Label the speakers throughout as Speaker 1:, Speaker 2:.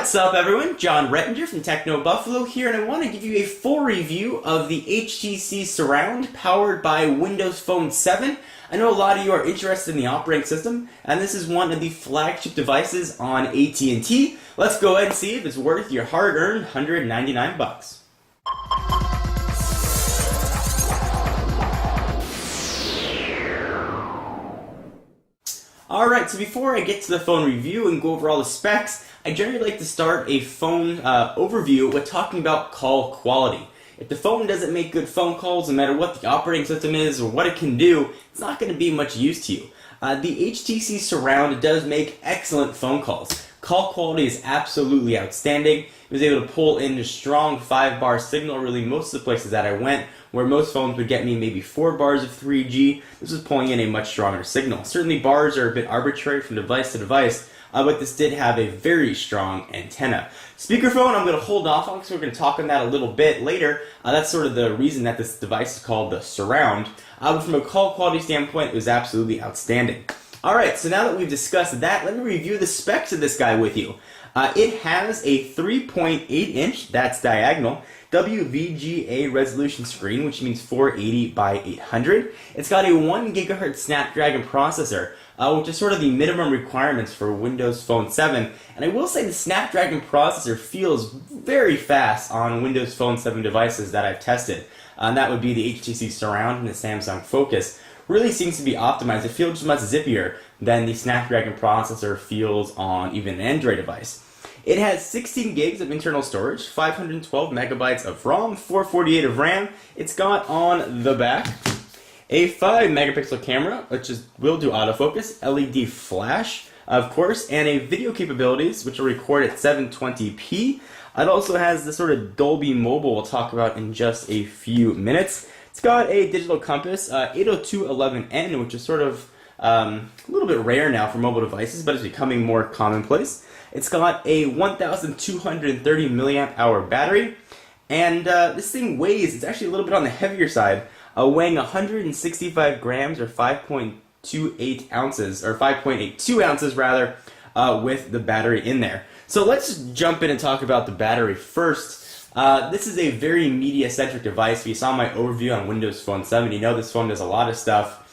Speaker 1: What's up everyone, John Rettinger from Techno Buffalo here, and I want to give you a full review of the HTC Surround powered by Windows Phone 7. I know a lot of you are interested in the operating system, and this is one of the flagship devices on AT&T. Let's go ahead and see if it's worth your hard-earned $199. Alright, so before I get to the phone review and go over all the specs, I generally like to start a phone overview with talking about call quality. If the phone doesn't make good phone calls, no matter what the operating system is or what it can do, it's not going to be much use to you. The HTC Surround does make excellent phone calls. Call quality is absolutely outstanding. It was able to pull in a strong 5-bar signal really most of the places that I went, where most phones would get me maybe 4 bars of 3G. This was pulling in a much stronger signal. Certainly bars are a bit arbitrary from device to device, but this did have a very strong antenna. Speakerphone, I'm going to hold off on because we're going to talk on that a little bit later. That's sort of the reason that this device is called the Surround. But from a call quality standpoint, it was absolutely outstanding. Alright, so now that we've discussed that, let me review the specs of this guy with you. It has a 3.8-inch, that's diagonal, WVGA resolution screen, which means 480 by 800. It's got a 1 GHz Snapdragon processor, which is sort of the minimum requirements for Windows Phone 7. And I will say the Snapdragon processor feels very fast on Windows Phone 7 devices that I've tested. And that would be the HTC Surround and the Samsung Focus. Really seems to be optimized. It feels much zippier than the Snapdragon processor feels on even an Android device. It has 16 gigs of internal storage, 512 megabytes of ROM, 448 of RAM. It's got on the back a 5 megapixel camera, which will do autofocus, LED flash, of course, and a video capabilities, which will record at 720p. It also has the sort of Dolby Mobile we'll talk about in just a few minutes. It's got a digital compass, 802.11n, which is sort of a little bit rare now for mobile devices, but it's becoming more commonplace. It's got a 1,230 milliamp hour battery, and this thing weighs, it's actually a little bit on the heavier side, weighing 165 grams or 5.28 ounces, or 5.82 ounces rather, with the battery in there. So let's jump in and talk about the battery first. This is a very media-centric device. If you saw my overview on Windows Phone 7, you know this phone does a lot of stuff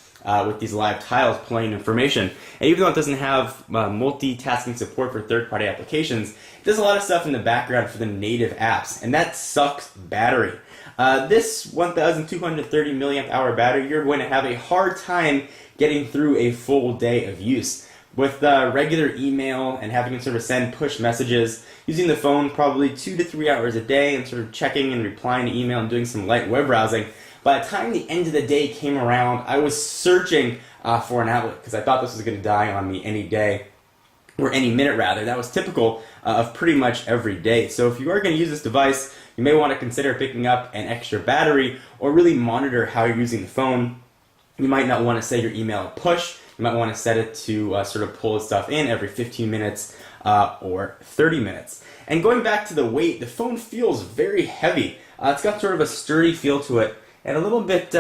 Speaker 1: with these live tiles playing information. And even though it doesn't have multitasking support for third-party applications, it does a lot of stuff in the background for the native apps, and that sucks battery. This 1,230 milliamp hour battery, you're going to have a hard time getting through a full day of use. With regular email and having to sort of send push messages, using the phone probably 2 to 3 hours a day and sort of checking and replying to email and doing some light web browsing, by the time the end of the day came around, I was searching for an outlet because I thought this was going to die on me any day, or any minute rather. That was typical of pretty much every day. So if you are going to use this device, you may want to consider picking up an extra battery or really monitor how you're using the phone. You might not want to set your email push. You might want to set it to sort of pull stuff in every 15 minutes or 30 minutes. And going back to the weight, the phone feels very heavy. It's got sort of a sturdy feel to it and a little bit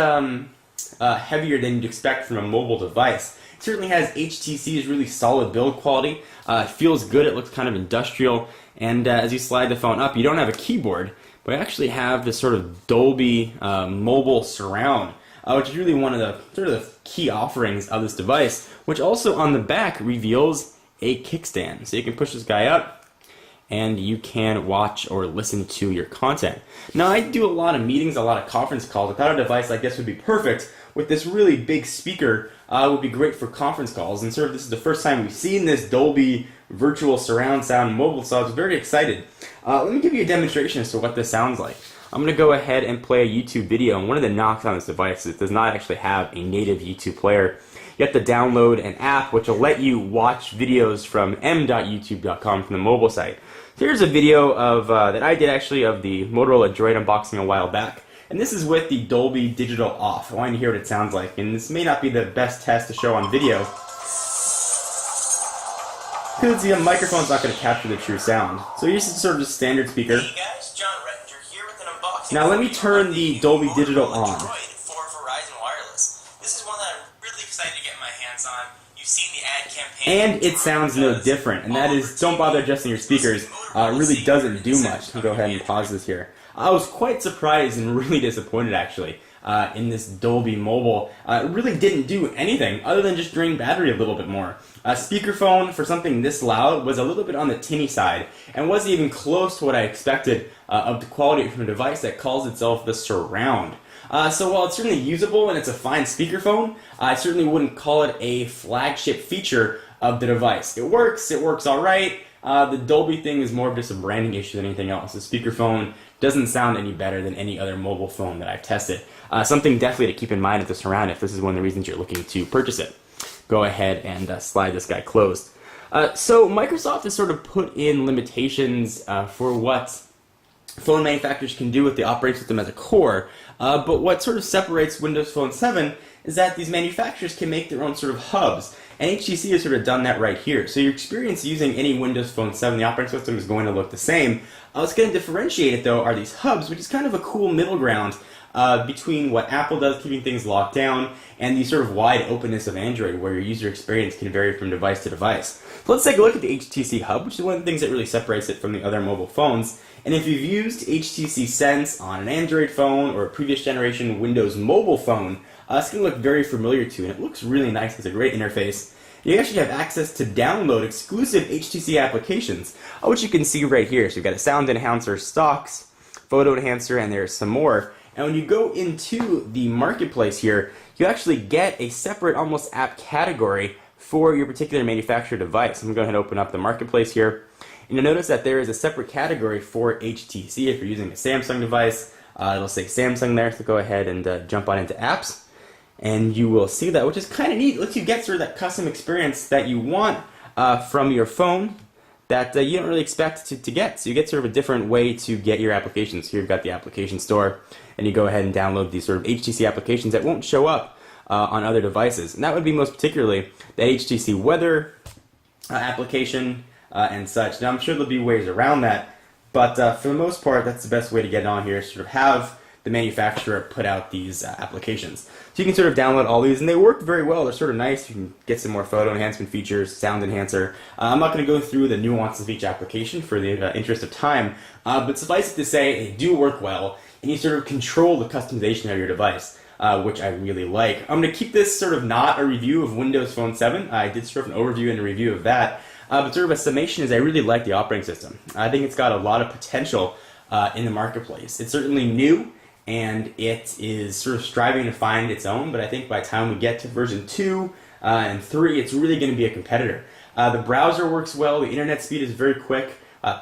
Speaker 1: heavier than you'd expect from a mobile device. It certainly has HTC's really solid build quality. It feels good. It looks kind of industrial. And as you slide the phone up, you don't have a keyboard, but you actually have this sort of Dolby mobile surround. Which is really one of the sort of the key offerings of this device, which also on the back reveals a kickstand. So you can push this guy up and you can watch or listen to your content. Now I do a lot of meetings, a lot of conference calls. I thought a device like this would be perfect with this really big speaker. Would be great for conference calls, and sort of this is the first time we've seen this Dolby virtual surround sound mobile, so I was very excited. Let me give you a demonstration as to what this sounds like. I'm going to go ahead and play a YouTube video, and one of the knocks on this device is it does not actually have a native YouTube player. You have to download an app which will let you watch videos from m.youtube.com from the mobile site. So here's a video of that I did actually of the Motorola Droid unboxing a while back, and this is with the Dolby Digital off. I want you to hear what it sounds like, and this may not be the best test to show on video because the microphone's not going to capture the true sound. So here's sort of a standard speaker.
Speaker 2: Hey guys, John Rettinger here with an unboxing.
Speaker 1: Now let me turn the Dolby Digital on.
Speaker 2: For Verizon Wireless. This is one that I'm really excited to get my hands on. You've seen the ad campaign
Speaker 1: and it sounds no different, and that is, don't bother adjusting your speakers. It really doesn't do much. I'll go ahead and pause this here. I was quite surprised and really disappointed, actually, in this Dolby Mobile. It really didn't do anything other than just drain battery a little bit more. Speakerphone for something this loud was a little bit on the tinny side and wasn't even close to what I expected of the quality from a device that calls itself the Surround. So while it's certainly usable and it's a fine speakerphone, I certainly wouldn't call it a flagship feature of the device. It works alright. The Dolby thing is more of just a branding issue than anything else. The speakerphone doesn't sound any better than any other mobile phone that I've tested. Something definitely to keep in mind with the Surround if this is one of the reasons you're looking to purchase it. Go ahead and slide this guy closed. So Microsoft has sort of put in limitations for what phone manufacturers can do with the operating system as a core, but what sort of separates Windows Phone 7 is that these manufacturers can make their own sort of hubs, and HTC has sort of done that right here. So your experience using any Windows Phone 7, the operating system is going to look the same. What's going to differentiate it, though, are these hubs, which is kind of a cool middle ground between what Apple does, keeping things locked down, and the sort of wide openness of Android, where your user experience can vary from device to device. So let's take a look at the HTC Hub, which is one of the things that really separates it from the other mobile phones. And if you've used HTC Sense on an Android phone or a previous generation Windows mobile phone, it's going to look very familiar to you, and it looks really nice. It's a great interface. You actually have access to download exclusive HTC applications, which you can see right here. So you've got a sound enhancer, stocks, photo enhancer, and there's some more. And when you go into the marketplace here, you actually get a separate almost app category for your particular manufacturer device. I'm going to go ahead and open up the marketplace here. And you'll notice that there is a separate category for HTC. If you're using a Samsung device, it'll say Samsung there. So go ahead and jump on into apps. And you will see that, which is kind of neat. It lets you get sort of that custom experience that you want from your phone that you don't really expect to get. So you get sort of a different way to get your applications. Here you've got the application store, and you go ahead and download these sort of HTC applications that won't show up on other devices. And that would be most particularly the HTC weather application and such. Now I'm sure there'll be ways around that, but for the most part, that's the best way to get on here, sort of have the manufacturer put out these applications. So you can sort of download all these, and they work very well. They're sort of nice. You can get some more photo enhancement features, sound enhancer. I'm not going to go through the nuances of each application for the interest of time, but suffice it to say, they do work well, and you sort of control the customization of your device, which I really like. I'm going to keep this sort of not a review of Windows Phone 7. I did sort of an overview and a review of that, but sort of a summation is I really like the operating system. I think it's got a lot of potential in the marketplace. It's certainly new, and it is sort of striving to find its own, but I think by the time we get to version 2 and 3, it's really going to be a competitor. The browser works well, the internet speed is very quick,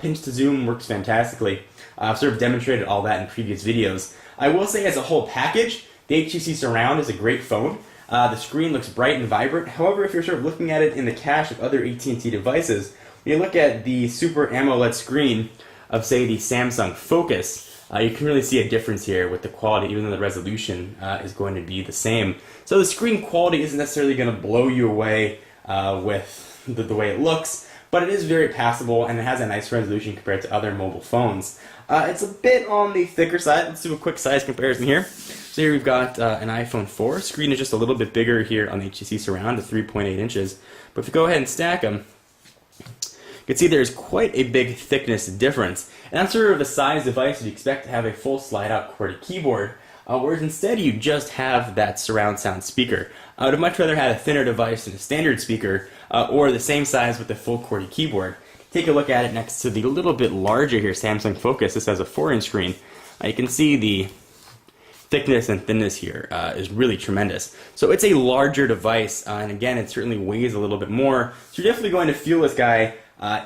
Speaker 1: pinch to zoom works fantastically. I've sort of demonstrated all that in previous videos. I will say as a whole package, the HTC Surround is a great phone. The screen looks bright and vibrant. However, if you're sort of looking at it in the cache of other AT&T devices, when you look at the Super AMOLED screen of, say, the Samsung Focus, you can really see a difference here with the quality, even though the resolution is going to be the same. So the screen quality isn't necessarily going to blow you away with the way it looks, but it is very passable, and it has a nice resolution compared to other mobile phones. It's a bit on the thicker side. Let's do a quick size comparison here. So here we've got an iPhone 4. Screen is just a little bit bigger here on the HTC Surround at 3.8 inches. But if you go ahead and stack them, you can see there's quite a big thickness difference. And that's sort of a size device you'd expect to have a full slide-out QWERTY keyboard, whereas instead you just have that surround sound speaker. I would have much rather had a thinner device and a standard speaker, or the same size with a full QWERTY keyboard. Take a look at it next to the little bit larger here Samsung Focus. This has a 4-inch screen. You can see the thickness and thinness here is really tremendous. So it's a larger device, and again, it certainly weighs a little bit more. So you're definitely going to feel this guy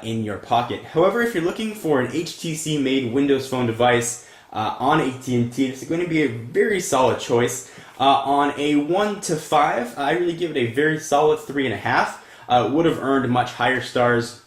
Speaker 1: in your pocket. However, if you're looking for an HTC-made Windows Phone device on AT&T, it's going to be a very solid choice. On a 1 to 5, I really give it a very solid 3.5. Would have earned much higher stars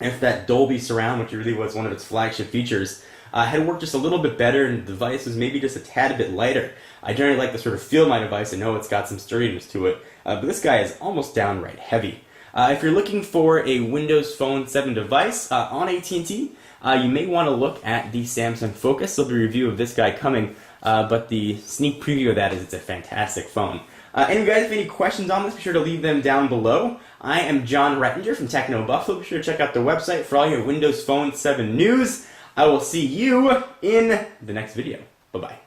Speaker 1: if that Dolby Surround, which really was one of its flagship features, had worked just a little bit better and the device was maybe just a tad bit lighter. I generally like to sort of feel my device and know it's got some sturdiness to it, but this guy is almost downright heavy. If you're looking for a Windows Phone 7 device on AT&T, you may want to look at the Samsung Focus. There'll be a review of this guy coming, but the sneak preview of that is it's a fantastic phone. Anyway, guys, if you have any questions on this, be sure to leave them down below. I am John Rettinger from Techno Buffalo. Be sure to check out their website for all your Windows Phone 7 news. I will see you in the next video. Bye-bye.